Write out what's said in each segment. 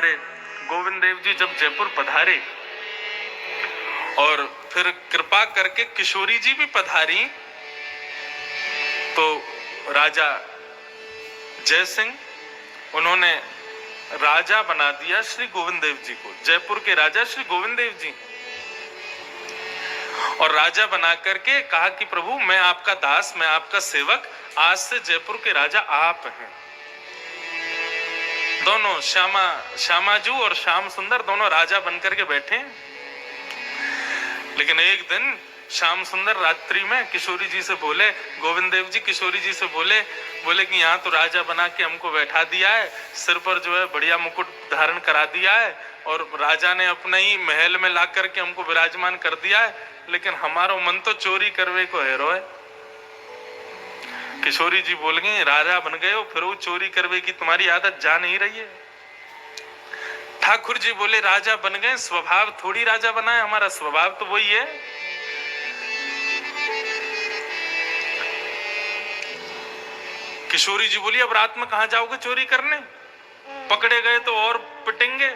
हमारे गोविंद देव जी जब जयपुर पधारे और फिर कृपा करके किशोरी जी भी पधारी, तो राजा जय सिंह उन्होंने राजा बना दिया श्री गोविंद देव जी को, जयपुर के राजा श्री गोविंद देव जी। और राजा बना करके कहा कि प्रभु मैं आपका दास, मैं आपका सेवक, आज से जयपुर के राजा आप हैं। दोनों श्यामाजू और श्याम सुंदर दोनों राजा बनकर के बैठे। लेकिन एक दिन श्याम सुंदर रात्रि में किशोरी जी से बोले, गोविंद देव जी किशोरी जी से बोले कि यहाँ तो राजा बना के हमको बैठा दिया है, सिर पर जो है बढ़िया मुकुट धारण करा दिया है और राजा ने अपने ही महल में ला करके हमको विराजमान कर दिया है, लेकिन हमारो मन तो चोरी करवे को है रोए। किशोरी जी बोल गई राजा बन गए हो, फिर वो चोरी करवे की तुम्हारी आदत जा नहीं रही है। ठाकुर जी बोले राजा बन गए, स्वभाव थोड़ी राजा बनाए, हमारा स्वभाव तो वही है। किशोरी जी बोली अब रात में कहां जाओगे चोरी करने, पकड़े गए तो और पिटेंगे,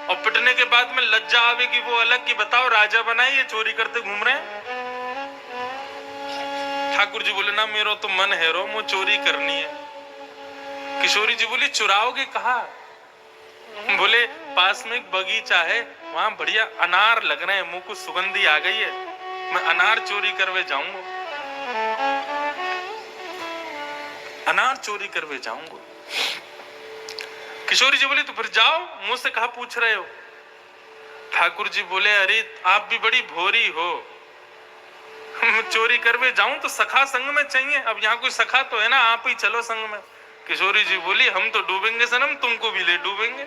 और पिटने के बाद में लज्जा आवेगी वो अलग की बताओ राजा बनाए ये चोरी करते घूम रहे हैं। ठाकुर जी बोले ना मेरो तो मन है रो मुझे चोरी करनी है। किशोरी जी बोली चुराओगे कहा? बोले पास में एक बगीचा है, वहां बढ़िया अनार लग रहे हैं, मुंह को सुगंधी आ गई है, मैं अनार चोरी करवे जाऊंगा, अनार चोरी करवे जाऊंगा। किशोरी जी बोली तो फिर जाओ, मुझसे कहा पूछ रहे हो? ठाकुर जी बोले अरे आप भी बड़ी भोरी हो, चोरी करवे जाऊं तो सखा संग में चाहिए, अब यहाँ कोई सखा तो है ना, आप ही चलो संग में। किशोरी जी बोली हम तो डूबेंगे सनम, तुमको भी ले डूबेंगे,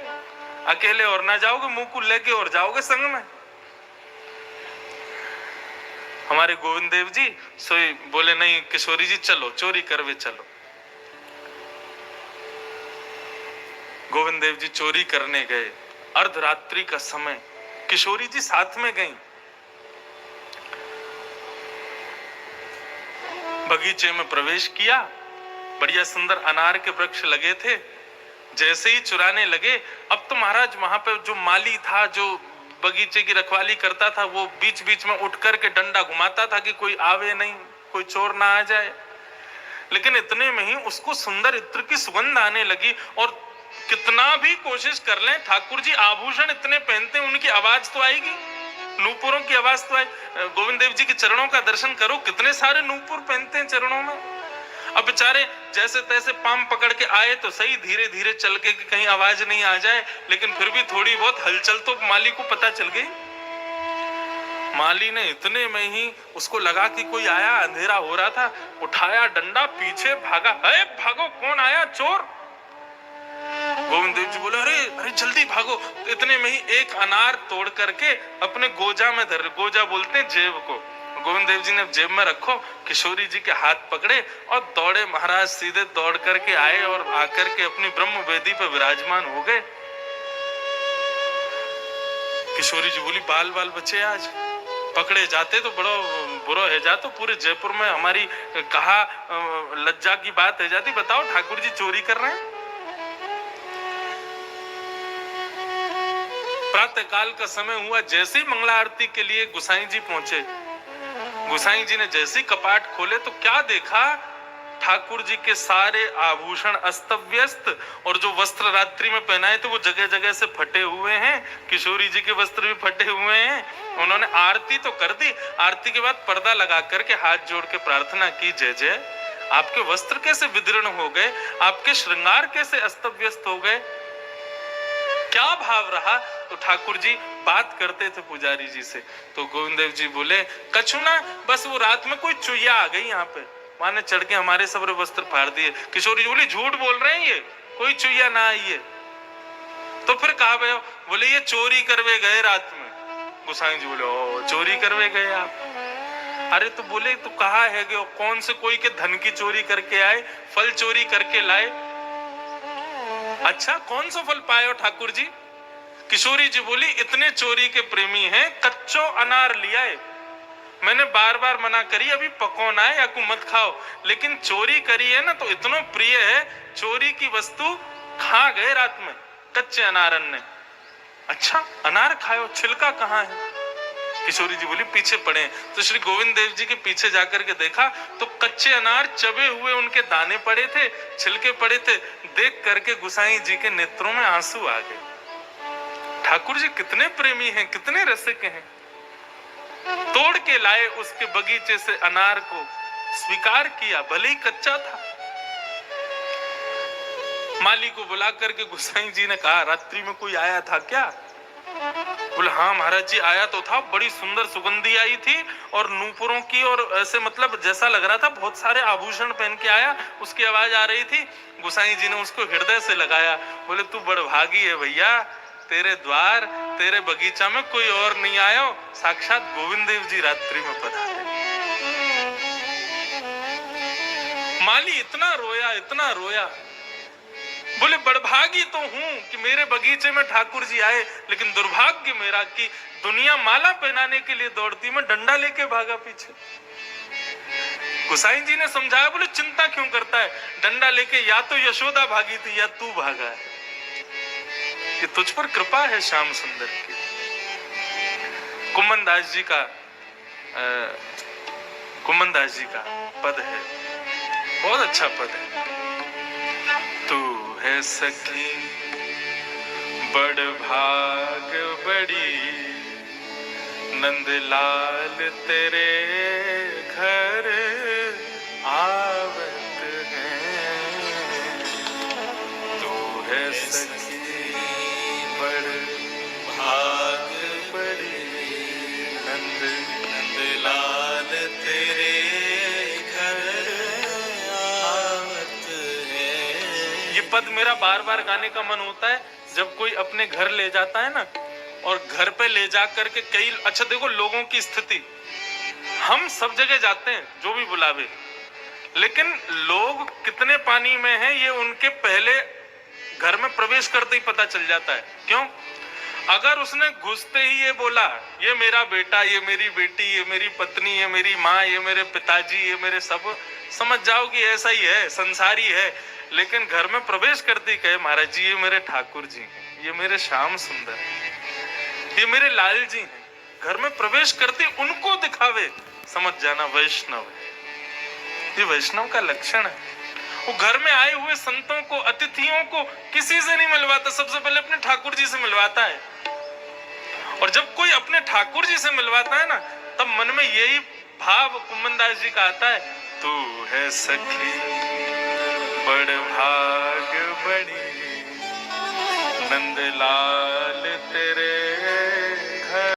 अकेले और ना जाओगे, मुंह को लेके और जाओगे संग में। हमारे गोविंद देव जी सोई बोले नहीं किशोरी जी चलो चोरी करवे चलो। गोविंद देव जी चोरी करने गए, अर्धरात्रि का समय, किशोरी जी साथ में गईं। बगीचे में प्रवेश किया, बढ़िया सुंदर अनार के वृक्ष लगे थे। जैसे ही चुराने लगे, अब तो महाराज वहां पे जो माली था, जो बगीचे की रखवाली करता था, वो बीच बीच में उठ करके डंडा घुमाता था कि कोई आवे नहीं, कोई चोर ना आ जाए। लेकिन इतने में ही उसको सुंदर इत्र की सुगंध आने लगी, और कितना भी कोशिश कर लें, ठाकुर जी आभूषण इतने पहनते हैं, उनकी आवाज तो आएगी, नूपुरों की आवाज तो आए। गोविंद देव जी के चरणों का दर्शन करो, कितने सारे नूपुर पहनते हैं चरणों में। अब बेचारे जैसे तैसे पाम पकड़ के आए तो सही, धीरे धीरे चल के कि कहीं आवाज नहीं आ जाए, लेकिन फिर भी थोड़ी बहुत हलचल तो माली को पता चल गई। माली ने इतने में ही उसको लगा कि कोई आया, अंधेरा हो रहा था, उठाया डंडा, पीछे भागा, अरे भागो कौन आया, चोर। गोविंद देव जी बोले अरे अरे जल्दी भागो। तो इतने में ही एक अनार तोड़ करके अपने गोजा में धर, गोजा बोलते हैं जेब को, गोविंद देव जी ने जेब में रखो, किशोरी जी के हाथ पकड़े और दौड़े महाराज, सीधे दौड़ करके आए और आकर के अपनी ब्रह्म वेदी पर विराजमान हो गए। किशोरी जी बोली बाल बाल बचे, आज पकड़े जाते तो बड़ा बुरा है जातो, पूरे जयपुर में हमारी कहा लज्जा की बात है जाती। बताओ ठाकुर जी चोरी कर रहे हैं। प्रातः काल का समय हुआ, जैसे ही मंगला आरती के लिए गुसाई जी पहुंचे, गुसाई जी ने जैसे ही कपाट खोले तो क्या देखा, ठाकुर जी के सारे आभूषण अस्त व्यस्त, और जो वस्त्र रात्रि में पहनाए थे वो जगह जगह से फटे हुए हैं, किशोरी जी के वस्त्र भी फटे हुए हैं। उन्होंने आरती तो कर दी, आरती के बाद पर्दा लगा करके हाथ जोड़ के प्रार्थना की, जय जय आपके वस्त्र कैसे विदीर्ण हो गए, आपके श्रृंगार कैसे अस्त व्यस्त हो गए, क्या भाव रहा। तो ठाकुर जी बात करते थे पुजारी जी से, तो गोविंद देव जी बोले कछु ना, बस वो रात में कोई चुईया आ गई यहाँ पे, वहां ने चढ़ के हमारे सब वस्त्र फाड़ दिए। किशोरी जी बोली झूठ बोल रहे हैं, ये कोई चुईया ना आई है। तो फिर कहा गया, बोले ये चोरी करवे गए रात में। गोसाई जी बोले ओ चोरी करवे गए आप? अरे तो बोले तो कहा है कि कौन से कोई के धन की चोरी करके आए, फल चोरी करके लाए। अच्छा कौन सा फल पाए हो ठाकुर जी? किशोरी जी बोली इतने चोरी के प्रेमी हैं, कच्चो अनार लिया है, मैंने बार बार मना करी अभी पकौन आए या को मत खाओ, लेकिन चोरी करी है ना तो इतना प्रिय है, चोरी की वस्तु खा गए रात में कच्चे अनारन ने। अच्छा अनार खाओ, छिलका कहाँ है? किशोरी जी बोली पीछे पड़े। तो श्री गोविंद देव जी के पीछे जाकर के देखा तो कच्चे अनार चबे हुए उनके दाने पड़े थे, छिलके पड़े थे। देख करके गुसाई जी के नेत्रों में आंसू आ गए। ठाकुर जी कितने प्रेमी हैं, कितने रसिक हैं। तोड़ के लाए उसके बगीचे से अनार को, स्वीकार किया, भले ही कच्चा था। माली को बुला करके गुसाई जी ने कहा रात्रि में कोई आया था क्या? बोले हाँ महाराज जी आया तो था, बड़ी सुंदर सुगंधी आई थी और नूपुरों की, और ऐसे मतलब जैसा लग रहा था बहुत सारे आभूषण पहन के आया, उसकी आवाज आ रही थी। गुसाई जी ने उसको हृदय से लगाया। बोले तू बड़भागी है भैया, तेरे द्वार तेरे बगीचा में कोई और नहीं आया, साक्षात गोविंद देव जी रात्रि में पधारे। माली इतना रोया, इतना रोया। बोले बड़भागी तो हूं कि मेरे बगीचे में ठाकुर जी आए, लेकिन दुर्भाग्य मेरा कि दुनिया माला पहनाने के लिए दौड़ती, मैं डंडा लेके भागा पीछे। गुसाई जी ने समझाया, बोले चिंता क्यों करता है, डंडा लेके या तो यशोदा भागी थी या तू भागा है, कि तुझ पर कृपा है श्याम सुंदर की। कुम्मन दास जी का पद है, बहुत अच्छा पद है। तू है सखी बड़ भाग बड़ी, नंदलाल तेरे घर आवत है। तू है सखी बड़ भाग बड़ी, नंदलाल तेरे पद मेरा बार बार गाने का मन होता है जब कोई अपने घर ले जाता है ना, और घर पे ले जा करके कई, अच्छा देखो लोगों की स्थिति, हम सब जगह जाते हैं जो भी बुलावे, लेकिन लोग कितने पानी में हैं ये उनके पहले घर में प्रवेश करते ही पता चल जाता है। क्यों? अगर उसने घुसते ही ये बोला ये मेरा बेटा, ये मेरी बेटी, ये मेरी पत्नी, ये मेरी माँ, ये मेरे पिताजी, ये मेरे सब, समझ जाओ कि ऐसा ही है, संसारी है। लेकिन घर में प्रवेश करते ही कहे महाराज जी ये मेरे ठाकुर जी हैं, ये मेरे श्याम सुंदर हैं, ये मेरे लाल जी हैं, घर में प्रवेश करते उनको दिखावे, समझ जाना वैष्णव है। ये वैष्णव का लक्षण है। वो घर में आए हुए संतों को, अतिथियों को किसी से नहीं मिलवाता, सबसे पहले अपने ठाकुर जी से मिलवाता है। और जब कोई अपने ठाकुर जी से मिलवाता है ना, तब मन में यही भाव कुम्मन दास जी का आता है, तू है सखी बड़ भाग बड़ी, नंदलाल तेरे